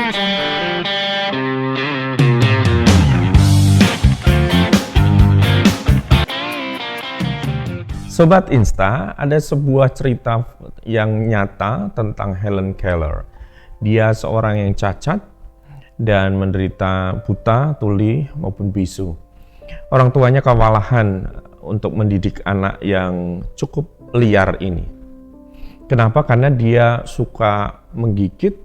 Sobat Insta, ada sebuah cerita yang nyata tentang Helen Keller. Dia seorang yang cacat dan menderita buta, tuli, maupun bisu. Orang tuanya kewalahan untuk mendidik anak yang cukup liar ini. Kenapa? Karena dia suka menggigit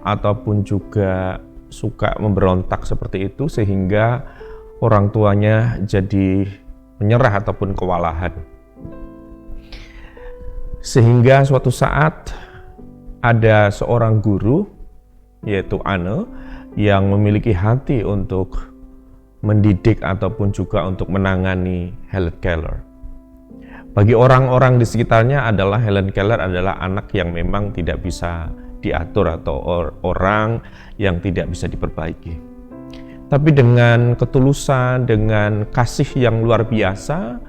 ataupun juga suka memberontak seperti itu, sehingga orang tuanya jadi menyerah ataupun kewalahan. Sehingga suatu saat ada seorang guru, yaitu Anne, yang memiliki hati untuk mendidik ataupun juga untuk menangani Helen Keller. Bagi orang-orang di sekitarnya adalah Helen Keller adalah anak yang memang tidak bisa diatur atau orang yang tidak bisa diperbaiki. Tapi dengan ketulusan, dengan kasih yang luar biasa,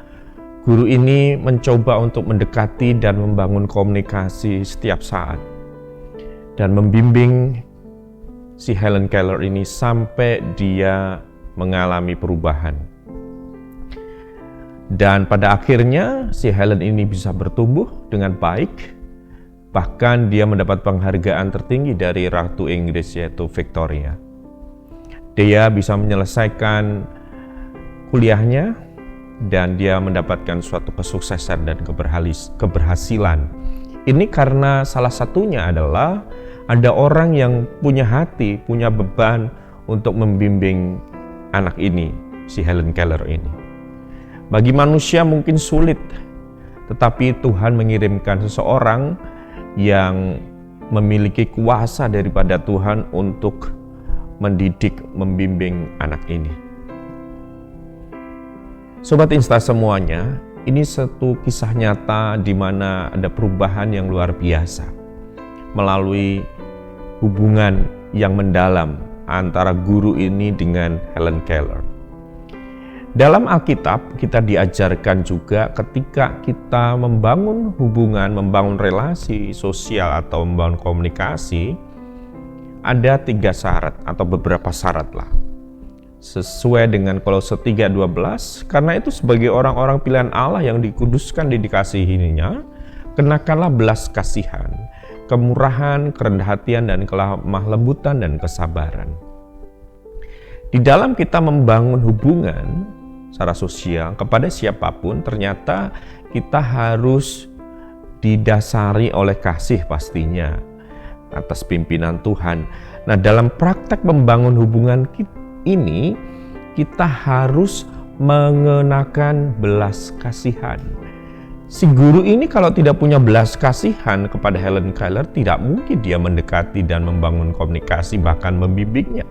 guru ini mencoba untuk mendekati dan membangun komunikasi setiap saat dan membimbing si Helen Keller ini sampai dia mengalami perubahan. Dan pada akhirnya si Helen ini bisa bertumbuh dengan baik, bahkan dia mendapat penghargaan tertinggi dari Ratu Inggris, yaitu Victoria. Dia bisa menyelesaikan kuliahnya dan dia mendapatkan suatu kesuksesan dan keberhasilan. Ini karena salah satunya adalah ada orang yang punya hati, punya beban untuk membimbing anak ini, si Helen Keller ini. Bagi manusia mungkin sulit, tetapi Tuhan mengirimkan seseorang yang memiliki kuasa daripada Tuhan untuk mendidik, membimbing anak ini. Sobat Insta semuanya, ini satu kisah nyata di mana ada perubahan yang luar biasa melalui hubungan yang mendalam antara guru ini dengan Helen Keller. Dalam Alkitab kita diajarkan juga ketika kita membangun hubungan, membangun relasi sosial atau membangun komunikasi, ada 3 syarat atau beberapa syarat lah. Sesuai dengan Kolose 3:12, karena itu sebagai orang-orang pilihan Allah yang dikuduskan dan dikasihinya, kenakanlah belas kasihan, kemurahan, kerendahan hatian, dan kelemah lembutan dan kesabaran. Di dalam kita membangun hubungan secara sosial kepada siapapun, ternyata kita harus didasari oleh kasih pastinya atas pimpinan Tuhan. Nah, dalam praktek membangun hubungan ini kita harus mengenakan belas kasihan. Si guru ini kalau tidak punya belas kasihan kepada Helen Keller, tidak mungkin dia mendekati dan membangun komunikasi, bahkan membimbingnya.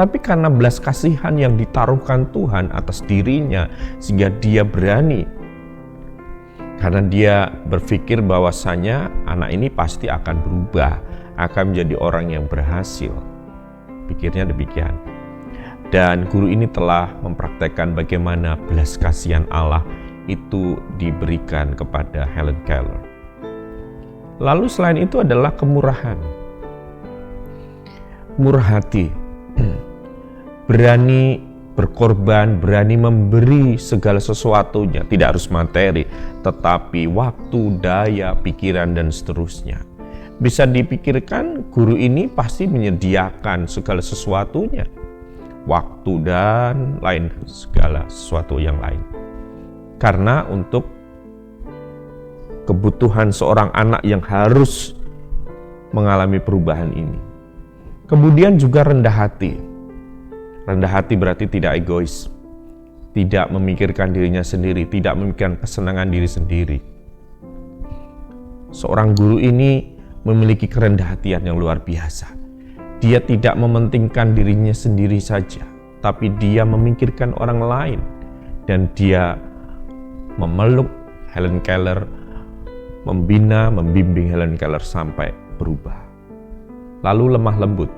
Tapi karena belas kasihan yang ditaruhkan Tuhan atas dirinya, sehingga dia berani. Karena dia berpikir bahwasanya anak ini pasti akan berubah, akan menjadi orang yang berhasil. Pikirnya demikian. Dan guru ini telah mempraktekkan bagaimana belas kasihan Allah itu diberikan kepada Helen Keller. Lalu selain itu adalah kemurahan. Murah hati. Berani berkorban, berani memberi segala sesuatunya. Tidak harus materi, tetapi waktu, daya, pikiran, dan seterusnya. Bisa dipikirkan guru ini pasti menyediakan segala sesuatunya. Waktu dan lain segala sesuatu yang lain. Karena untuk kebutuhan seorang anak yang harus mengalami perubahan ini. Kemudian juga rendah hati. Rendah hati berarti tidak egois. Tidak memikirkan dirinya sendiri, tidak memikirkan kesenangan diri sendiri. Seorang guru ini memiliki kerendahan hatian yang luar biasa. Dia tidak mementingkan dirinya sendiri saja, tapi dia memikirkan orang lain. Dan dia memeluk Helen Keller, membina, membimbing Helen Keller sampai berubah. Lalu lemah lembut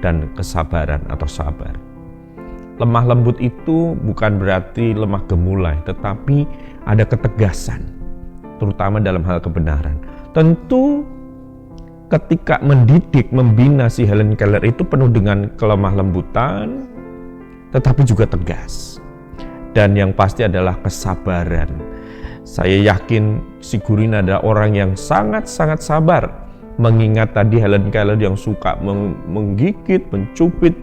dan kesabaran atau sabar. Lemah lembut itu bukan berarti lemah gemulai, tetapi ada ketegasan, terutama dalam hal kebenaran. Tentu ketika mendidik, membina si Helen Keller itu penuh dengan kelemah lembutan, tetapi juga tegas. Dan yang pasti adalah kesabaran. Saya yakin si Gurin adalah orang yang sangat-sangat sabar, mengingat tadi Helen Keller yang suka menggigit, mencubit,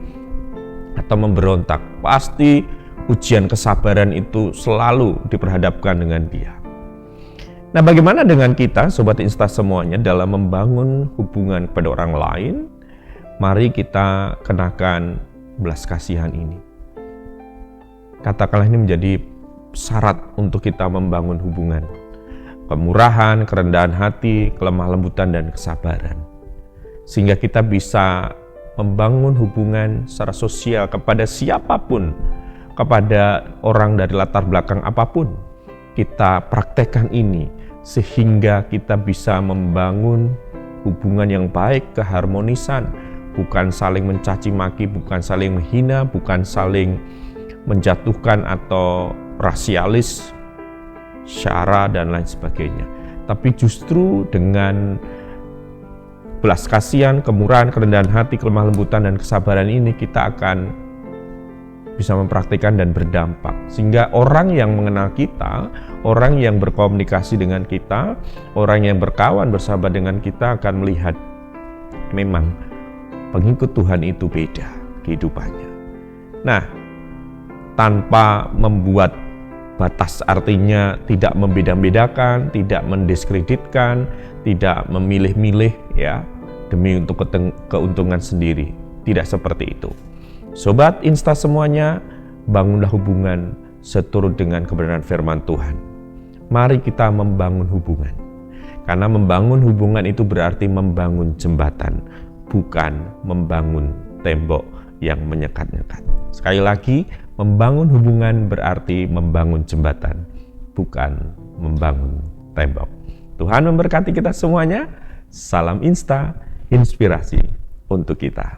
atau memberontak. Pasti ujian kesabaran itu selalu diperhadapkan dengan dia. Nah, bagaimana dengan kita, Sobat Insta semuanya, dalam membangun hubungan kepada orang lain? Mari kita kenakan belas kasihan ini. Katakanlah ini menjadi syarat untuk kita membangun hubungan. Kemurahan, kerendahan hati, kelemah lembutan, dan kesabaran. Sehingga kita bisa membangun hubungan secara sosial kepada siapapun, kepada orang dari latar belakang apapun. Kita praktekkan ini sehingga kita bisa membangun hubungan yang baik, keharmonisan, bukan saling mencaci maki, bukan saling menghina, bukan saling menjatuhkan atau rasialis, syara dan lain sebagainya. Tapi justru dengan belas kasihan, kemurahan, kerendahan hati, kelemah lembutan, dan kesabaran ini kita akan bisa mempraktikkan dan berdampak. Sehingga orang yang mengenal kita, orang yang berkomunikasi dengan kita, orang yang berkawan, bersahabat dengan kita akan melihat memang pengikut Tuhan itu beda kehidupannya. Nah, tanpa membuat batas, artinya tidak membeda-bedakan, tidak mendiskreditkan, tidak memilih-milih ya demi untuk keuntungan sendiri. Tidak seperti itu. Sobat Insta semuanya, bangunlah hubungan seturut dengan kebenaran firman Tuhan. Mari kita membangun hubungan. Karena membangun hubungan itu berarti membangun jembatan, bukan membangun tembok yang menyekat-nyekat. Sekali lagi, membangun hubungan berarti membangun jembatan, bukan membangun tembok. Tuhan memberkati kita semuanya. Salam Insta, inspirasi untuk kita.